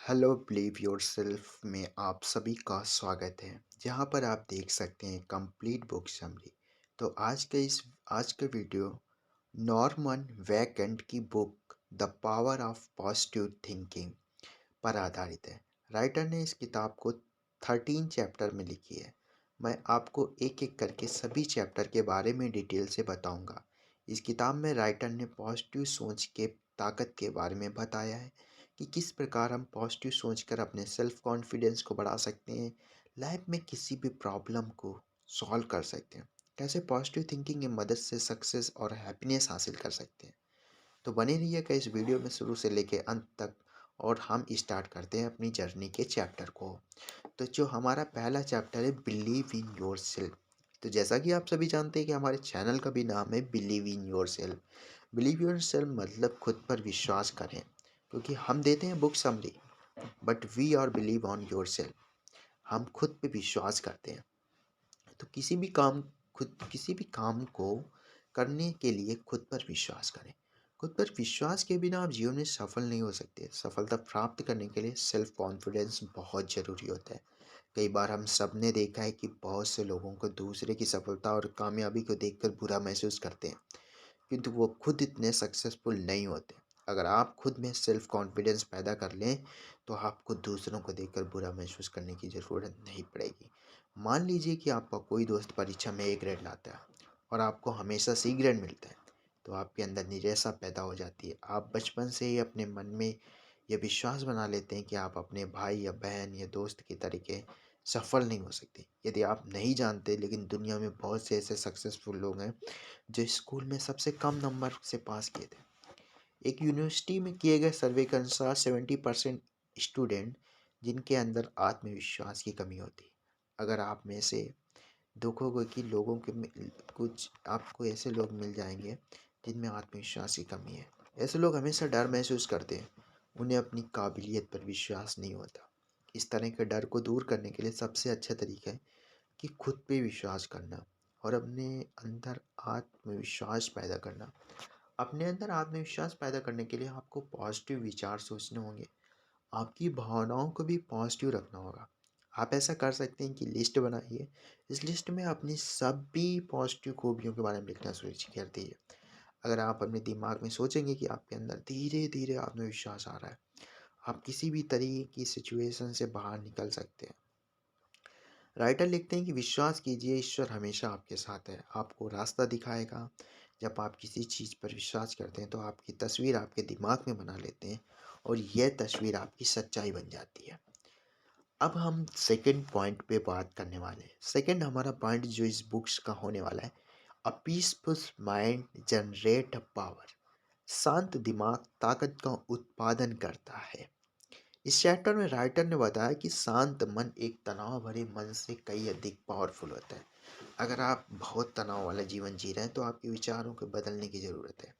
Hello believe yourself में आप सभी का स्वागत है जहां पर आप देख सकते हैं कंप्लीट बुक समरी। तो आज का वीडियो नॉर्मन वैकेंट की book the power of positive thinking पर आधारित है। राइटर ने इस किताब को 13 चैप्टर में लिखी है। मैं आपको एक एक करके सभी चैप्टर के बारे में डिटेल से बताऊंगा। इस किताब में राइटर ने पॉजिटिव सोच के ताकत के बारे में बताया है कि किस प्रकार हम पॉजिटिव सोचकर अपने सेल्फ कॉन्फिडेंस को बढ़ा सकते हैं, लाइफ में किसी भी प्रॉब्लम को सॉल्व कर सकते हैं, कैसे पॉजिटिव थिंकिंग की मदद से सक्सेस और हैप्पीनेस हासिल कर सकते हैं। तो बने रहिएगा इस वीडियो में शुरू से लेके अंत तक। और हम स्टार्ट करते हैं अपनी जर्नी के चैप्टर को। तो जो हमारा पहला चैप्टर है बिलीव इन योर सेल्फ। तो जैसा कि आप सभी जानते हैं कि हमारे चैनल का भी नाम है believe in yourself. Believe yourself मतलब खुद पर विश्वास करें, क्योंकि हम देते हैं book summary but we are believe on yourself. हम खुद पे विश्वास करते हैं। तो किसी भी काम को करने के लिए खुद पर विश्वास करें। खुद पर विश्वास के बिना आप जीवन में सफल नहीं हो सकते। सफलता प्राप्त करने के लिए सेल्फ कॉन्फिडेंस बहुत ज़रूरी होता है। कई बार हम सब ने देखा है कि बहुत से लोगों को दूसरे की सफलता और कामयाबी को देखकर बुरा महसूस करते हैं, किंतु वो खुद इतने सक्सेसफुल नहीं होते। अगर आप खुद में सेल्फ कॉन्फिडेंस पैदा कर लें तो आपको दूसरों को देखकर बुरा महसूस करने की ज़रूरत नहीं पड़ेगी। मान लीजिए कि आपका कोई दोस्त परीक्षा में ए ग्रेड लाता है और आपको हमेशा सी ग्रेड मिलता है, तो आपके अंदर निराशा पैदा हो जाती है। आप बचपन से ही अपने मन में यह विश्वास बना लेते हैं कि आप अपने भाई या बहन या दोस्त के तरीके सफल नहीं हो सकते। यदि आप नहीं जानते, लेकिन दुनिया में बहुत से ऐसे सक्सेसफुल लोग हैं जो स्कूल में सबसे कम नंबर से पास किए थे। एक यूनिवर्सिटी में किए गए सर्वे के अनुसार 70% स्टूडेंट जिनके अंदर आत्मविश्वास की कमी होती है। अगर आप में से देखोगे कि कुछ आपको ऐसे लोग मिल जाएंगे जिनमें आत्मविश्वास की कमी है। ऐसे लोग हमेशा डर महसूस करते हैं, उन्हें अपनी काबिलियत पर विश्वास नहीं होता। इस तरह के डर को दूर करने के लिए सबसे अच्छा तरीका है कि खुद पे विश्वास करना और अपने अंदर आत्मविश्वास पैदा करना। अपने अंदर आत्मविश्वास पैदा करने के लिए आपको पॉजिटिव विचार सोचने होंगे। आपकी भावनाओं को भी पॉजिटिव रखना होगा। आप ऐसा कर सकते हैं कि लिस्ट बनाइए। इस लिस्ट में अपनी सभी पॉजिटिव खूबियों के बारे में लिखना शुरू कर दीजिए। अगर आप अपने दिमाग में सोचेंगे कि आपके अंदर धीरे धीरे आत्मविश्वास आ रहा है, आप किसी भी तरीके की सिचुएशन से बाहर निकल सकते हैं। राइटर लिखते हैं कि विश्वास कीजिए, ईश्वर हमेशा आपके साथ है, आपको रास्ता दिखाएगा। जब आप किसी चीज़ पर विश्वास करते हैं तो आपकी तस्वीर आपके दिमाग में बना लेते हैं और यह तस्वीर आपकी सच्चाई बन जाती है। अब हम सेकंड पॉइंट पे बात करने वाले हैं। सेकंड हमारा पॉइंट जो इस बुक्स का होने वाला है, a peaceful mind generate a power. शांत दिमाग ताकत का उत्पादन करता है। इस चैप्टर में राइटर ने बताया कि शांत मन एक तनाव भरे मन से कई अधिक पावरफुल होता है। अगर आप बहुत तनाव वाला जीवन जी रहे हैं तो आपके विचारों को बदलने की ज़रूरत है।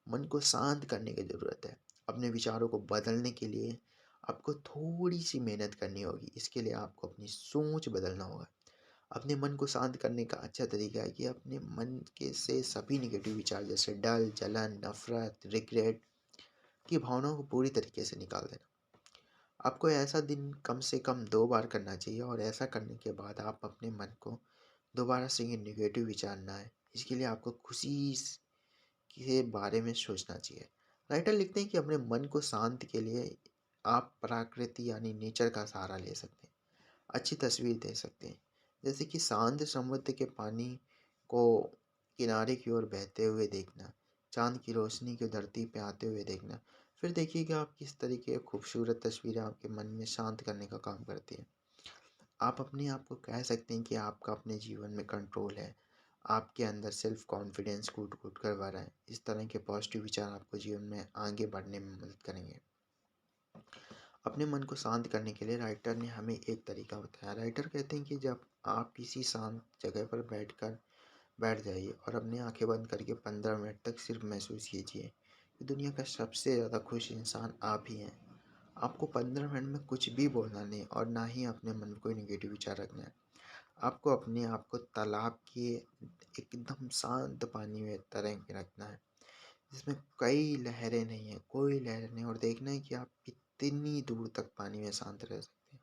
मन को शांत करने की ज़रूरत है। अपने विचारों को बदलने के लिए आपको थोड़ी सी मेहनत करनी होगी। इसके लिए आपको अपनी सोच बदलना होगा। अपने मन को शांत करने का अच्छा तरीका है कि अपने मन के से सभी निगेटिव विचार जैसे डर, जलन, नफरत, रिग्रेट की भावनाओं को पूरी तरीके से निकाल देना। आपको ऐसा दिन कम से कम 2 बार करना चाहिए और ऐसा करने के बाद आप अपने मन को दोबारा से ये नेगेटिव विचार ना आए, इसके लिए आपको के बारे में सोचना चाहिए। राइटर लिखते हैं कि अपने मन को शांत के लिए आप प्रकृति यानी नेचर का सहारा ले सकते हैं। अच्छी तस्वीर दे सकते हैं, जैसे कि शांत समुद्र के पानी को किनारे की ओर बहते हुए देखना, चांद की रोशनी को धरती पे आते हुए देखना। फिर देखिएगा आप किस तरीके की खूबसूरत तस्वीरें आपके मन में शांत करने का काम करती है। आप अपने आप को कह सकते हैं कि आपका अपने जीवन में कंट्रोल है। आपके अंदर सेल्फ कॉन्फिडेंस कूट कूट कर भरा है। इस तरह के पॉजिटिव विचार आपको जीवन में आगे बढ़ने में मदद करेंगे। अपने मन को शांत करने के लिए राइटर ने हमें एक तरीका बताया। राइटर कहते हैं कि जब आप किसी शांत जगह पर बैठ जाइए और अपनी आंखें बंद करके 15 मिनट तक सिर्फ महसूस कीजिए कि दुनिया का सबसे ज़्यादा खुश इंसान आप ही हैं। आपको 15 मिनट में कुछ भी बोलना नहीं और ना ही अपने मन में कोई निगेटिव विचार रखना है। आपको अपने आप को तालाब के एकदम शांत पानी में तरह के रखना है, जिसमें कई लहरें नहीं है, कोई लहर नहीं, और देखना है कि आप कितनी दूर तक पानी में शांत रह सकते हैं।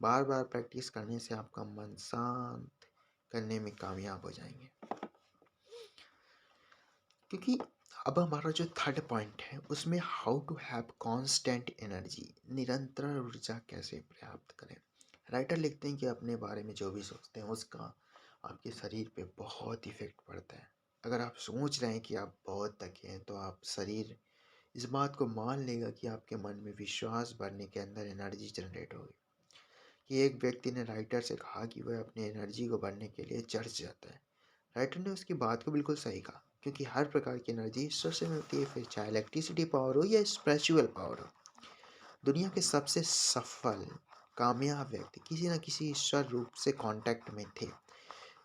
बार-बार प्रैक्टिस करने से आपका मन शांत करने में कामयाब हो जाएँगे। क्योंकि अब हमारा जो थर्ड पॉइंट है उसमें how to have constant energy, निरंतर ऊर्जा कैसे प्राप्त करें। राइटर लिखते हैं कि अपने बारे में जो भी सोचते हैं उसका आपके शरीर पे बहुत इफेक्ट पड़ता है। अगर आप सोच रहे हैं कि आप बहुत थके हैं तो आप शरीर इस बात को मान लेगा कि आपके मन में विश्वास बढ़ने के अंदर एनर्जी जनरेट होगी। कि एक व्यक्ति ने राइटर से कहा कि वह अपनी एनर्जी को बढ़ने के लिए चर्च जाता है। राइटर ने उसकी बात को बिल्कुल सही कहा, क्योंकि हर प्रकार की एनर्जी ईश्वर से मिलती है, फिर चाहे इलेक्ट्रिसिटी पावर हो या स्पिरिचुअल पावर हो। दुनिया के सबसे सफल कामयाब व्यक्ति किसी न किसी ईश्वर रूप से कांटेक्ट में थे,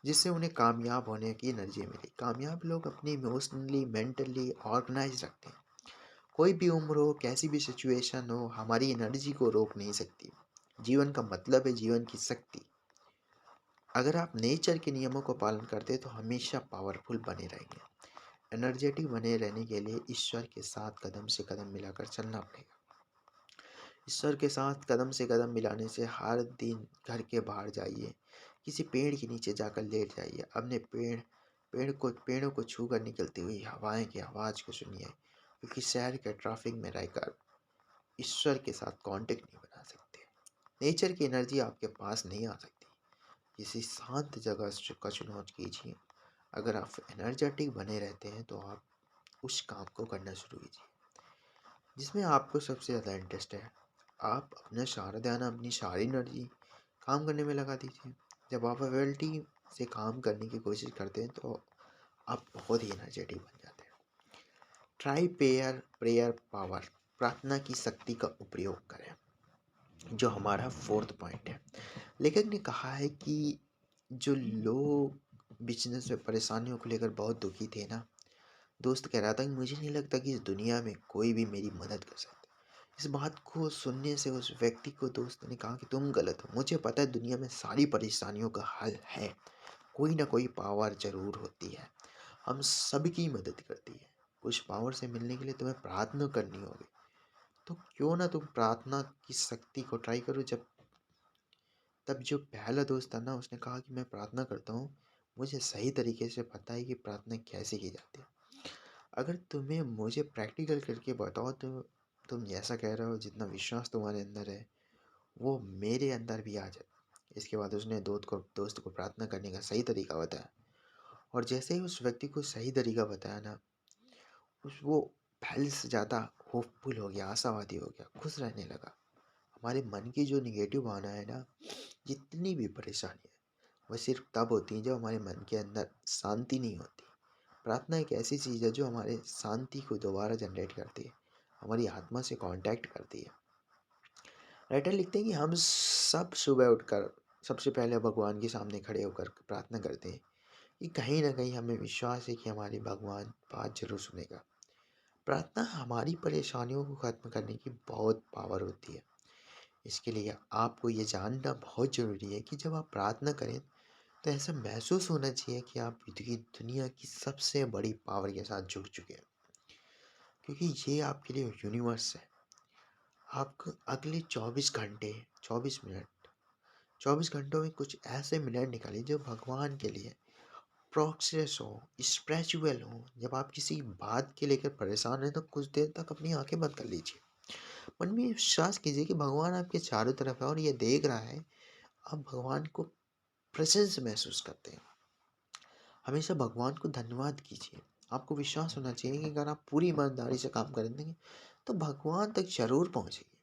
जिससे उन्हें कामयाब होने की एनर्जी मिली। कामयाब लोग अपनी इमोशनली मेंटली ऑर्गेनाइज रखते हैं। कोई भी उम्र हो, कैसी भी सिचुएशन हो, हमारी एनर्जी को रोक नहीं सकती। जीवन का मतलब है जीवन की शक्ति। अगर आप नेचर के नियमों को पालन करते हैं तो हमेशा पावरफुल बने रहेंगे। एनर्जेटिक बने रहने के लिए ईश्वर के साथ कदम से कदम मिलाकर चलना पड़ेगा। ईश्वर के साथ कदम से कदम मिलाने से हर दिन घर के बाहर जाइए, किसी पेड़ के नीचे जाकर लेट जाइए, अपने पेड़ों को छू कर निकलती हुई हवाएं की आवाज़ को सुनिए, क्योंकि शहर के ट्रैफिक में रहकर ईश्वर के साथ कांटेक्ट नहीं बना सकते। नेचर की एनर्जी आपके पास नहीं आ सकती। किसी शांत जगह का चुनाव कीजिए। अगर आप एनर्जेटिक बने रहते हैं तो आप उस काम को करना शुरू कीजिए जिसमें आपको सबसे ज़्यादा इंटरेस्ट है। आप अपना सारा ध्यान, अपनी सारी एनर्जी काम करने में लगा दीजिए। जब आप अवेबिलिटी से काम करने की कोशिश करते हैं तो आप बहुत ही एनर्जेटिक बन जाते हैं। ट्राई प्रेयर पावर, प्रार्थना की शक्ति का उपयोग करें, जो हमारा फोर्थ पॉइंट है। लेखक ने कहा है कि जो लोग बिजनेस में परेशानियों को लेकर बहुत दुखी थे ना, दोस्त कह रहा था कि मुझे नहीं लगता कि इस दुनिया में कोई भी मेरी मदद कर सकता है। इस बात को सुनने से उस व्यक्ति को दोस्त ने कहा कि तुम गलत हो, मुझे पता है दुनिया में सारी परेशानियों का हल है। कोई ना कोई पावर जरूर होती है, हम सबकी मदद करती है। उस पावर से मिलने के लिए तुम्हें प्रार्थना करनी होगी, तो क्यों ना तुम प्रार्थना की शक्ति को ट्राई करो। तब जो पहला दोस्त था ना, उसने कहा कि मैं प्रार्थना करता हूँ, मुझे सही तरीके से पता है कि प्रार्थना कैसे की जाती है। अगर तुम्हें मुझे प्रैक्टिकल करके बताओ तो तुम जैसा कह रहे हो, जितना विश्वास तुम्हारे अंदर है वो मेरे अंदर भी आ जाए। इसके बाद उसने दोस्त को प्रार्थना करने का सही तरीका बताया, और जैसे ही उस व्यक्ति को सही तरीका बताया ना, उस वो पहले से ज़्यादा होपफुल हो गया, आशावादी हो गया, खुश रहने लगा। हमारे मन की जो निगेटिव भावना है ना, जितनी भी परेशानी है, वह सिर्फ तब होती है जब हमारे मन के अंदर शांति नहीं होती। प्रार्थना एक ऐसी चीज़ है जो हमारे शांति को दोबारा जनरेट करती है, हमारी आत्मा से कांटेक्ट करती है। राइटर लिखते हैं कि हम सब सुबह उठकर सबसे पहले भगवान के सामने खड़े होकर प्रार्थना करते हैं, कि कहीं ना कहीं हमें विश्वास है कि हमारी भगवान बात जरूर सुनेगा। प्रार्थना हमारी परेशानियों को खत्म करने की बहुत पावर होती है। इसके लिए आपको ये जानना बहुत ज़रूरी है कि जब आप प्रार्थना करें तो ऐसा महसूस होना चाहिए कि आप दुनिया की सबसे बड़ी पावर के साथ जुड़ चुके हैं, क्योंकि ये आपके लिए यूनिवर्स है। आपको अगले 24 घंटों में कुछ ऐसे मिनट निकालिए जो भगवान के लिए प्रोसेस हो, स्पिरिचुअल हो। जब आप किसी बात के लेकर परेशान हैं तो कुछ देर तक अपनी आंखें बंद कर लीजिए। मन में विश्वास कीजिए कि भगवान आपके चारों तरफ है और ये देख रहा है। आप भगवान को प्रेजेंस महसूस करते हैं। हमेशा भगवान को धन्यवाद कीजिए। आपको विश्वास होना चाहिए कि अगर आप पूरी ईमानदारी से काम करेंगे तो भगवान तक जरूर पहुंचेंगे।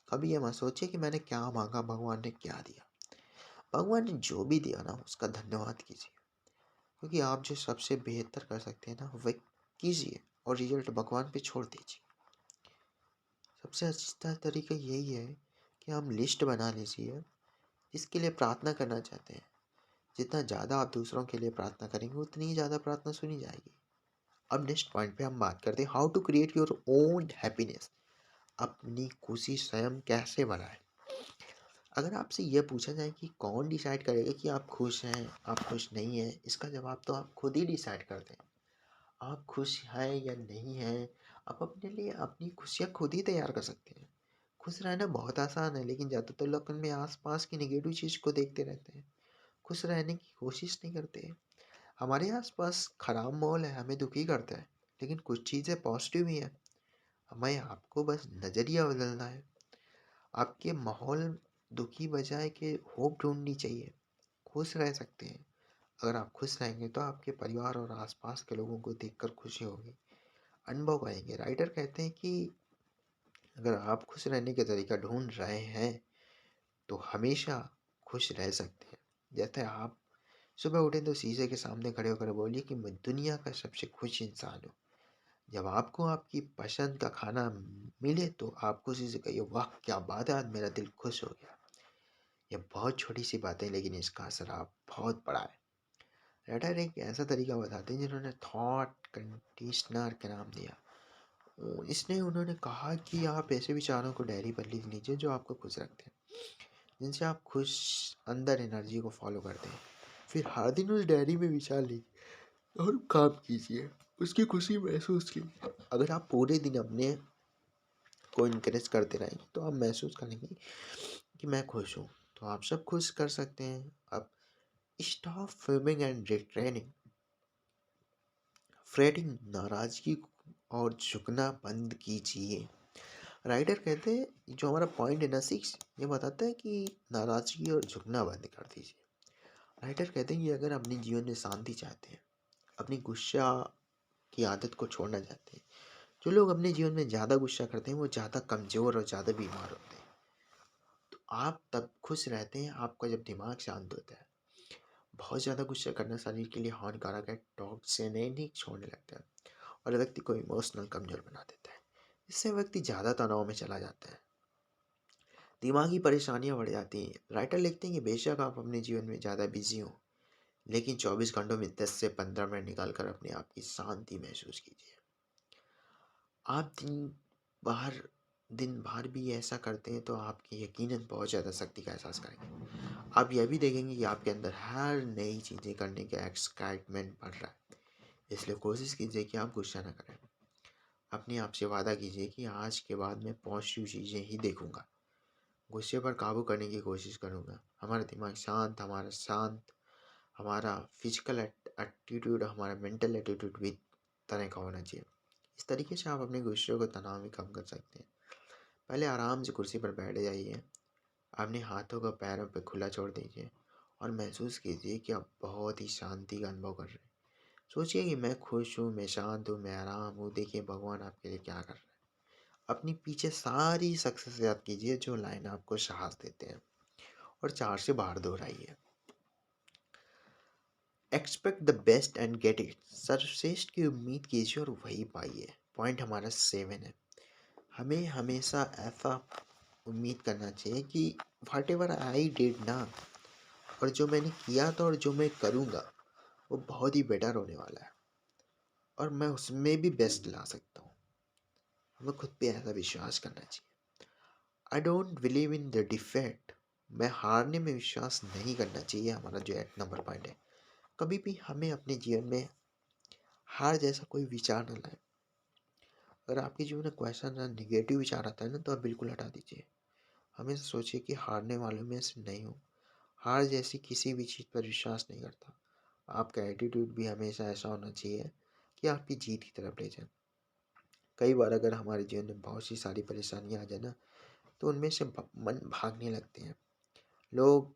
कभी ये मत सोचिए कि मैंने क्या मांगा, भगवान ने क्या दिया। भगवान ने जो भी दिया ना, उसका धन्यवाद कीजिए, क्योंकि आप जो सबसे बेहतर कर सकते हैं ना वह कीजिए, और रिजल्ट भगवान पे छोड़ दीजिए। सबसे अच्छा तरीका यही है कि हम लिस्ट बना लीजिए जिसके लिए प्रार्थना करना चाहते हैं। जितना ज़्यादा आप दूसरों के लिए प्रार्थना करेंगे उतनी ही ज़्यादा प्रार्थना सुनी जाएगी। अब नेक्स्ट पॉइंट पे हम बात करते हैं, how to create your own happiness, अपनी खुशी स्वयं कैसे बनाएं। अगर आपसे यह पूछा जाए कि कौन डिसाइड करेगा कि आप खुश हैं, आप खुश नहीं हैं, इसका जवाब तो आप खुद ही डिसाइड करते हैं। आप खुश हैं या नहीं हैं, आप अपने लिए अपनी खुशियाँ खुद ही तैयार कर सकते हैं। खुश रहना बहुत आसान है, लेकिन ज़्यादातर लोग अपने आस-पास की नेगेटिव चीज़ को देखते रहते हैं। खुश रहने की कोशिश नहीं करते। हमारे आस-पास खराब माहौल है, हमें दुखी करता है, लेकिन कुछ चीज़ें पॉज़िटिव भी हैं। हमें आपको बस नज़रिया बदलना है। आपके माहौल दुखी बजाय के होप ढूँढनी चाहिए। खुश रह सकते हैं। अगर आप खुश रहेंगे तो आपके परिवार और आस-पास के लोगों को देखकर खुशी होगी, अनुभव करेंगे। राइटर कहते हैं कि अगर आप खुश रहने का तरीका ढूँढ रहे हैं, तो हमेशा खुश रह सकते हैं। जैसे आप सुबह उठें तो शीशे के सामने खड़े होकर बोलिए कि मैं दुनिया का सबसे खुश इंसान हूँ। जब आपको आपकी पसंद का खाना मिले तो आप खुशी से कहिए, वाह क्या बात है, आज मेरा दिल खुश हो गया। ये बहुत छोटी सी बात है, लेकिन इसका असर आप बहुत बड़ा है। राइटर एक ऐसा तरीका बताते हैं जिन्होंने थॉट कंडीशनर का नाम दिया। इसने उन्होंने कहा कि आप ऐसे विचारों को डायरी पर लिख लीजिए जो आपको खुश रखते हैं, जिनसे आप खुश अंदर एनर्जी को फॉलो करते हैं। फिर हर दिन उस डायरी में विचार लीजिए और काम कीजिए, उसकी खुशी महसूस कीजिए। अगर आप पूरे दिन अपने को इनकरेज करते रहेंगे तो आप महसूस करेंगे कि मैं खुश हूँ। तो आप सब खुश कर सकते हैं। अब stop filming and retraining fretting, नाराजगी और झुकना बंद कीजिए। राइटर कहते हैं जो हमारा पॉइंट है ना 6, ये बताता है कि नाराजगी और झुकना बंद कर दीजिए। राइटर कहते हैं कि अगर अपने जीवन में शांति चाहते हैं, अपनी गुस्सा की आदत को छोड़ना चाहते हैं, जो लोग अपने जीवन में ज़्यादा गुस्सा करते हैं वो ज़्यादा कमज़ोर और ज़्यादा बीमार होते हैं। तो आप तब खुश रहते हैं आपका जब दिमाग शांत होता है। बहुत ज़्यादा गुस्सा करना शरीर के लिए हानिकारक है, टॉक्सिनेटिक छोड़ने लगता है और व्यक्ति को इमोशनल कमज़ोर बना देता है। इससे व्यक्ति ज़्यादा तनाव में चला जाता है, दिमागी परेशानियां बढ़ जाती हैं। राइटर लिखते हैं कि बेशक आप अपने जीवन में ज़्यादा बिजी हों, लेकिन 24 घंटों में 10 से 15 मिनट निकाल कर अपने आप की शांति महसूस कीजिए। आप बाहर दिन भर भी ऐसा करते हैं तो आपकी यकीनन बहुत ज़्यादा शक्ति का एहसास करेंगे। आप यह भी देखेंगे कि आपके अंदर हर नई चीज़ें करने का एक्साइटमेंट बढ़ रहा है। इसलिए कोशिश कीजिए कि आप गुस्सा ना करें। अपने आप से वादा कीजिए कि आज के बाद मैं पॉजिटिव चीज़ें ही देखूंगा, गुस्से पर काबू करने की कोशिश करूंगा। हमारा दिमाग शांत, हमारा फिजिकल एटीट्यूड, हमारा मेंटल एटीट्यूड भी तरह का होना चाहिए। इस तरीके से आप अपने गुस्से को तनाव में कम कर सकते हैं। पहले आराम से कुर्सी पर बैठ जाइए, अपने हाथों को पैरों पर खुला छोड़ दीजिए और महसूस कीजिए कि आप बहुत ही शांति का अनुभव कर रहे हैं। सोचिए कि मैं खुश हूँ, मैं शांत हूँ, मैं आराम हूँ। देखिए भगवान आपके लिए क्या कर रहे हैं। अपनी पीछे सारी सक्सेस याद कीजिए जो लाइन आपको साहस देते हैं और 4 से बाहर दोहराइए। Expect the best and get it, सर्वश्रेष्ठ की उम्मीद कीजिए और वही पाइए। पॉइंट हमारा 7 है। हमें हमेशा ऐसा उम्मीद करना चाहिए कि व्हाट एवर आई डिड ना, और जो मैंने किया था और जो मैं करूँगा वो बहुत ही बेटर होने वाला है और मैं उसमें भी बेस्ट ला सकता हूँ। हमें खुद पे ऐसा विश्वास करना चाहिए। I don't believe in the defect, मैं हारने में विश्वास नहीं करना चाहिए। हमारा जो 8 नंबर पॉइंट है, कभी भी हमें अपने जीवन में हार जैसा कोई विचार न लाए। अगर आपके जीवन में क्वेश्चन या निगेटिव विचार आता है ना, तो आप बिल्कुल हटा दीजिए। हमेशा सोचिए कि हारने वालों में से नहीं हूँ। हार जैसी किसी भी चीज़ पर विश्वास नहीं करता। आपका एटीट्यूड भी हमेशा ऐसा होना चाहिए कि आपकी जीत की तरफ ले जाए। कई बार अगर हमारे जीवन में बहुत सी सारी परेशानियाँ आ जाए ना, तो उनमें से मन भागने लगते हैं लोग।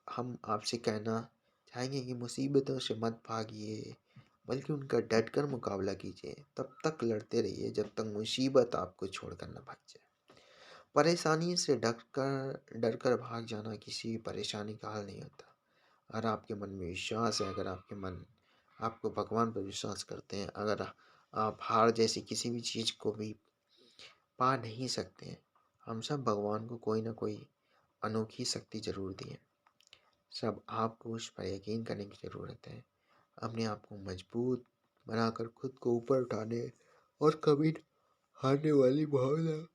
हम आपसे कहना चाहेंगे कि मुसीबतों से मत भागिए, बल्कि उनका डट कर मुकाबला कीजिए। तब तक लड़ते रहिए जब तक मुसीबत आपको छोड़कर न भाग जाए। परेशानी से डर कर भाग जाना किसी भी परेशानी का हल नहीं होता। अगर आपके मन में विश्वास है, अगर आपके मन आपको भगवान पर विश्वास करते हैं, अगर आप हार जैसी किसी भी चीज़ को भी पा नहीं सकते हैं, हम सब भगवान को कोई ना कोई अनोखी शक्ति ज़रूर दी है। सब आपको उस पर यकीन करने की ज़रूरत है। अपने आप को मजबूत बनाकर खुद को ऊपर उठाने और कभी हारने वाली भावना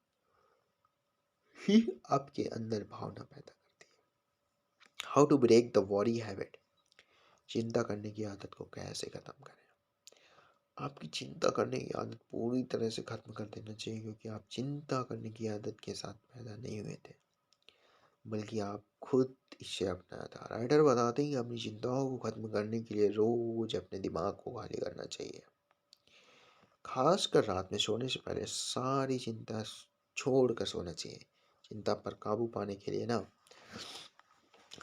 ही आपके अंदर भावना पैदा करती है। How to break the worry habit, चिंता करने की आदत को कैसे ख़त्म करें। आपकी चिंता करने की आदत पूरी तरह से खत्म कर देना चाहिए, क्योंकि आप चिंता करने की आदत के साथ पैदा नहीं हुए थे, बल्कि आप खुद इसे अपनाया था। राइटर बताते हैं कि अपनी चिंताओं को खत्म करने के लिए रोज अपने दिमाग को खाली करना चाहिए, खासकर रात में सोने से पहले सारी चिंता छोड़ कर सोना चाहिए। चिंता पर काबू पाने के लिए ना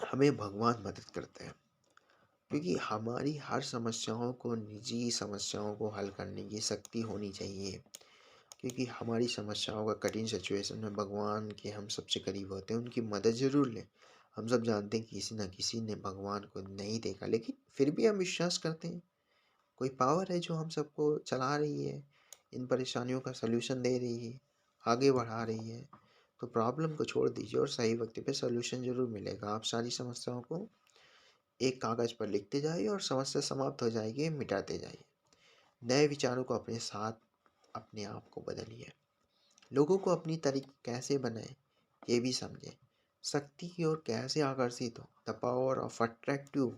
हमें भगवान मदद करते हैं, क्योंकि हमारी हर समस्याओं को निजी समस्याओं को हल करने की शक्ति होनी चाहिए। क्योंकि हमारी समस्याओं का कठिन सिचुएशन में भगवान के हम सबसे करीब होते हैं, उनकी मदद ज़रूर लें। हम सब जानते हैं कि किसी न किसी ने भगवान को नहीं देखा, लेकिन फिर भी हम विश्वास करते हैं कोई पावर है जो हम सबको चला रही है, इन परेशानियों का सलूशन दे रही है, आगे बढ़ा रही है। तो प्रॉब्लम को छोड़ दीजिए और सही वक्त पे सलूशन ज़रूर मिलेगा। आप सारी समस्याओं को एक कागज़ पर लिखते जाइए और समस्या समाप्त हो जाएगी, मिटाते जाइए। नए विचारों को अपने साथ अपने आप को बदलिए। लोगों को अपनी तरीके कैसे बनाएं, ये भी समझें। शक्ति की ओर कैसे आकर्षित हो, द पावर ऑफ अट्रैक्टिव,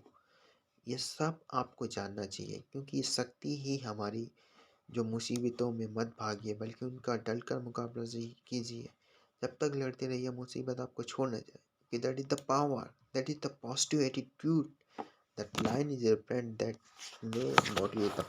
ये सब आपको जानना चाहिए, क्योंकि ये शक्ति ही हमारी जो मुसीबतों में मत भागिए, बल्कि उनका डट कर मुकाबला कीजिए। जब तक लड़ते रहिए, मुसीबत आपको छोड़ न जाए, कि that is the power, that is the positive attitude, that line is your friend, that may motivate the